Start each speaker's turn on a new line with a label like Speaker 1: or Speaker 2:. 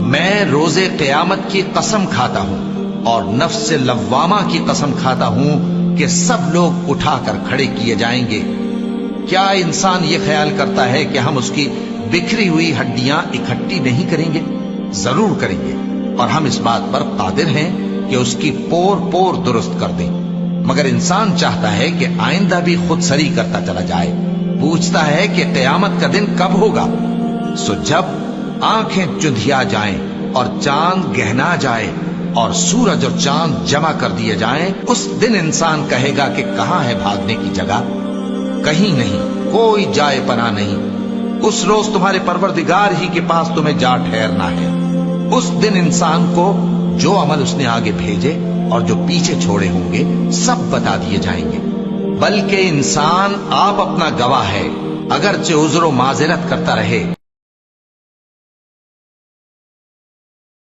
Speaker 1: میں روز قیامت کی قسم کھاتا ہوں اور نفس لوامہ کی قسم کھاتا ہوں کہ سب لوگ اٹھا کر کھڑے کیے جائیں گے۔ کیا انسان یہ خیال کرتا ہے کہ ہم اس کی بکھری ہوئی ہڈیاں اکٹھی نہیں کریں گے؟ ضرور کریں گے، اور ہم اس بات پر قادر ہیں کہ اس کی پور پور درست کر دیں۔ مگر انسان چاہتا ہے کہ آئندہ بھی خود سری کرتا چلا جائے، پوچھتا ہے کہ قیامت کا دن کب ہوگا۔ سو جب آنکھیں چندھیا جائیں اور چاند گہنا جائے اور سورج اور چاند جمع کر دیے جائیں، اس دن انسان کہے گا کہ کہاں ہے بھاگنے کی جگہ؟ کہیں نہیں، کوئی جائے پناہ نہیں۔ اس روز تمہارے پروردگار ہی کے پاس تمہیں جا ٹھہرنا ہے۔ اس دن انسان کو جو عمل اس نے آگے بھیجے اور جو پیچھے چھوڑے ہوں گے سب بتا دیے جائیں گے۔ بلکہ انسان آپ اپنا گواہ ہے، اگرچہ عذر و معذرت کرتا رہے